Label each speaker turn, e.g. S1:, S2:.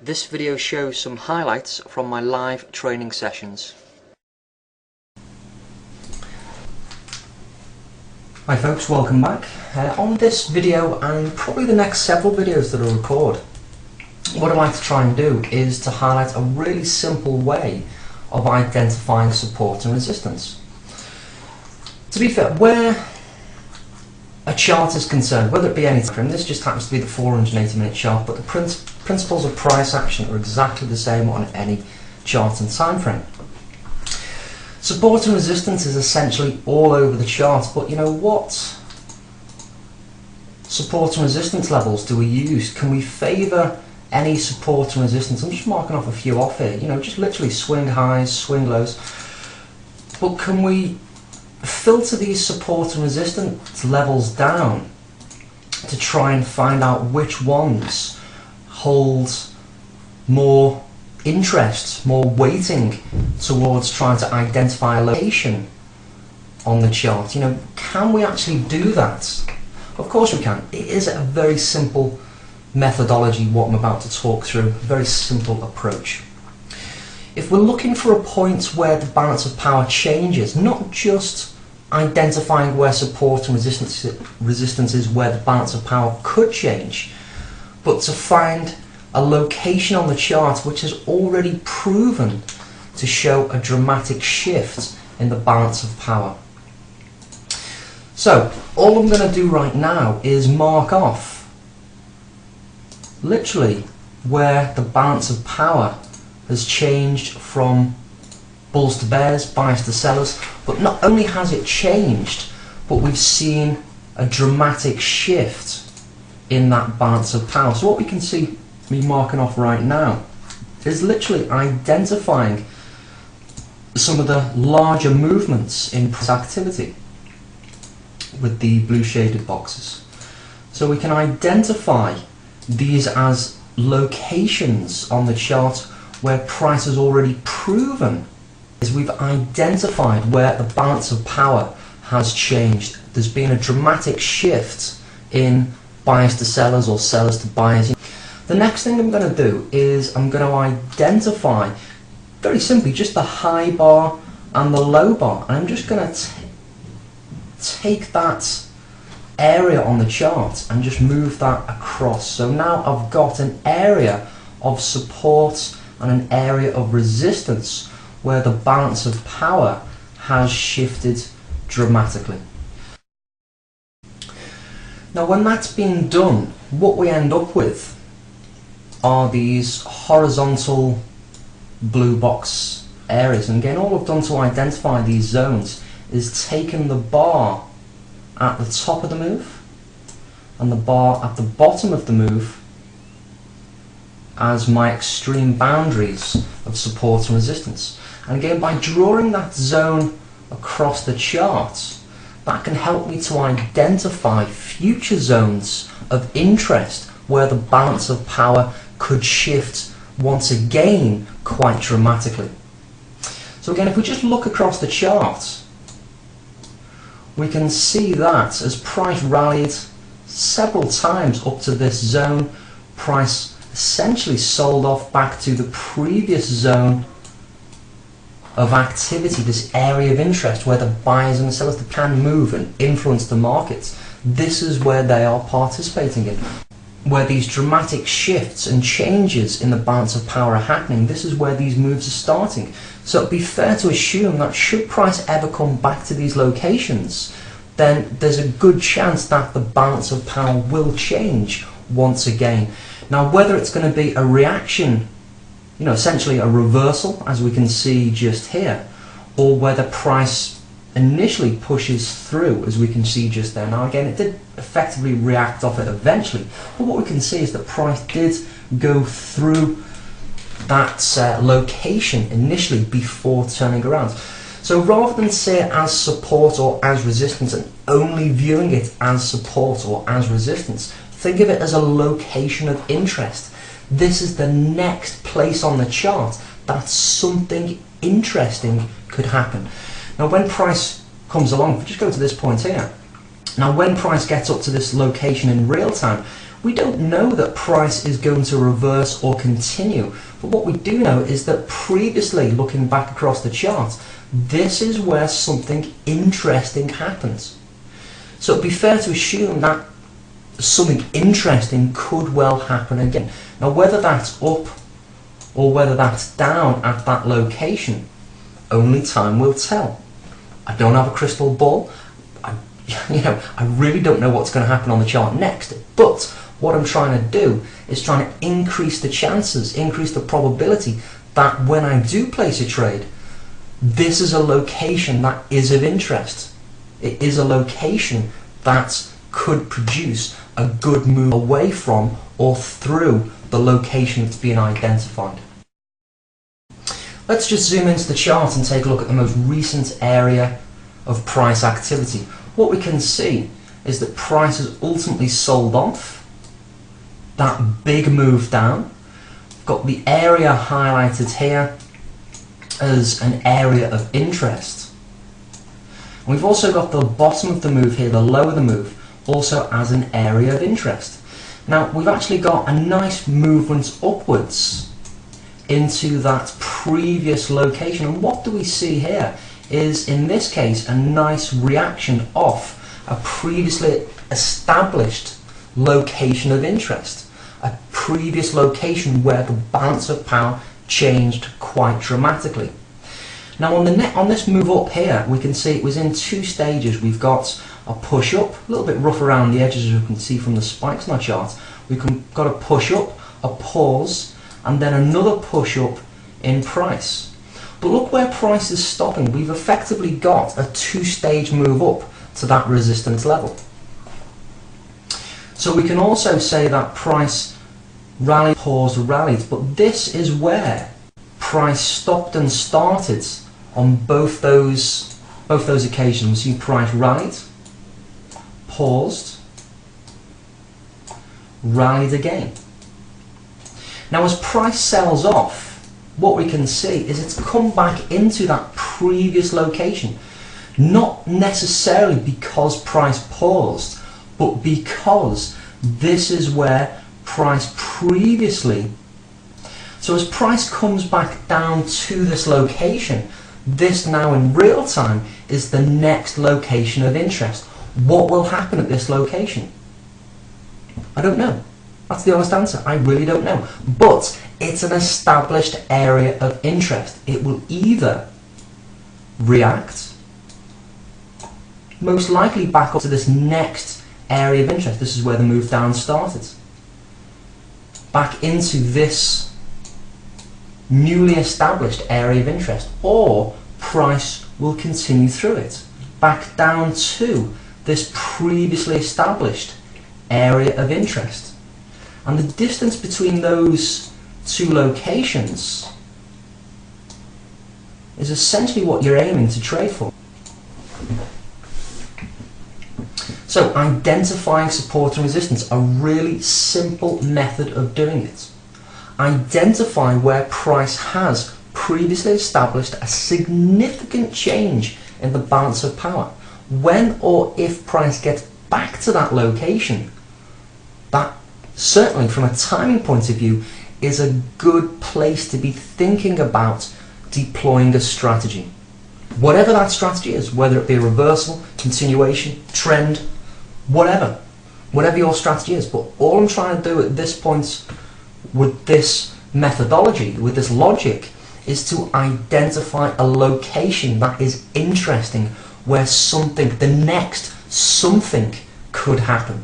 S1: This video shows some highlights from my live training sessions. Hi folks, welcome back. On this video and probably the next several videos that I'll record, what I'd like to try and do is to highlight a really simple way of identifying support and resistance. To be fair, where a chart is concerned, whether it be any time frame, this just happens to be the 480-minute chart, but the principles of price action are exactly the same on any chart and time frame. Support and resistance is essentially all over the chart, but you know what support and resistance levels do we use? Can we favour any support and resistance? I'm just marking off a few off here, you know, just literally swing highs, swing lows, but can we filter these support and resistance levels down to try and find out which ones hold more interest, more weighting towards trying to identify a location on the chart? You know, can we actually do that? Of course we can. It is a very simple methodology, what I'm about to talk through, a very simple approach. If we're looking for a point where the balance of power changes, not just identifying where support and resistance is where the balance of power could change, but to find a location on the chart which has already proven to show a dramatic shift in the balance of power. So all I'm going to do right now is mark off literally where the balance of power has changed from bulls to bears, buyers to sellers, but not only has it changed, but we've seen a dramatic shift in that balance of power. So what we can see me marking off right now is literally identifying some of the larger movements in price activity with the blue shaded boxes. So we can identify these as locations on the chart where price has already proven is we've identified where the balance of power has changed. There's been a dramatic shift in buyers to sellers or sellers to buyers. The next thing I'm going to do is I'm going to identify very simply just the high bar and the low bar, and I'm just going to take that area on the chart and just move that across. So now I've got an area of support and an area of resistance where the balance of power has shifted dramatically. Now when that's been done, what we end up with are these horizontal blue box areas, and again all I've done to identify these zones is taken the bar at the top of the move and the bar at the bottom of the move as my extreme boundaries of support and resistance. And again, by drawing that zone across the chart, that can help me to identify future zones of interest where the balance of power could shift once again quite dramatically. So again, if we just look across the chart, we can see that as price rallied several times up to this zone, price essentially sold off back to the previous zone of activity, this area of interest where the buyers and the sellers can move and influence the markets. This is where they are participating in, where these dramatic shifts and changes in the balance of power are happening. This is where these moves are starting. So it'd be fair to assume that should price ever come back to these locations, then there's a good chance that the balance of power will change once again. Now whether it's going to be a reaction, you know, essentially a reversal as we can see just here, or whether price initially pushes through as we can see just there. Now again, it did effectively react off it eventually, but what we can see is that price did go through that location initially before turning around. So rather than say it as support or as resistance and only viewing it as support or as resistance, think of it as a location of interest. This is the next place on the chart that something interesting could happen. Now when price comes along, just go to this point here. Now when price gets up to this location in real time, We don't know that price is going to reverse or continue, but what we do know is that previously, looking back across the chart, this is where something interesting happens. So it'd be fair to assume that something interesting could well happen again. Now, whether that's up or whether that's down at that location, only time will tell. I don't have a crystal ball. I really don't know what's going to happen on the chart next, but what I'm trying to do is trying to increase the chances, increase the probability that when I do place a trade, this is a location that is of interest. It is a location that could produce a good move away from or through the location that's being identified. Let's just zoom into the chart and take a look at the most recent area of price activity. What we can see is that price has ultimately sold off that big move down. We've got the area highlighted here as an area of interest. And we've also got the bottom of the move here, the low of the move, also as an area of interest. Now, we've actually got a nice movement upwards into that previous location, and what do we see here is, in this case, a nice reaction off a previously established location of interest, a previous location where the balance of power changed quite dramatically. Now, on this move up here, we can see it was in two stages. We've got a push up, a little bit rough around the edges, as you can see from the spikes on our chart. We've got a push up, a pause, and then another push up in price. But look where price is stopping. We've effectively got a two-stage move up to that resistance level. So we can also say that price rallied, paused, rallied, but this is where price stopped and started on both those occasions. You see price rallied, paused, rallied again. Now, as price sells off, what we can see is it's come back into that previous location, not necessarily because price paused, but because this is where price previously. So as price comes back down to this location, this now in real time is the next location of interest. What will happen at this location? I don't know. That's the honest answer. I really don't know. But it's an established area of interest. It will either react, most likely back up to this next area of interest. This is where the move down started. Back into this newly established area of interest. Or price will continue through it, back down to this previously established area of interest. And the distance between those two locations is essentially what you're aiming to trade for. So identifying support and resistance, a really simple method of doing it. Identify where price has previously established a significant change in the balance of power. When or if price gets back to that location, that certainly from a timing point of view is a good place to be thinking about deploying a strategy. Whatever that strategy is, whether it be a reversal, continuation, trend, whatever your strategy is. But all I'm trying to do at this point with this methodology, with this logic, is to identify a location that is interesting, where something, the next something could happen.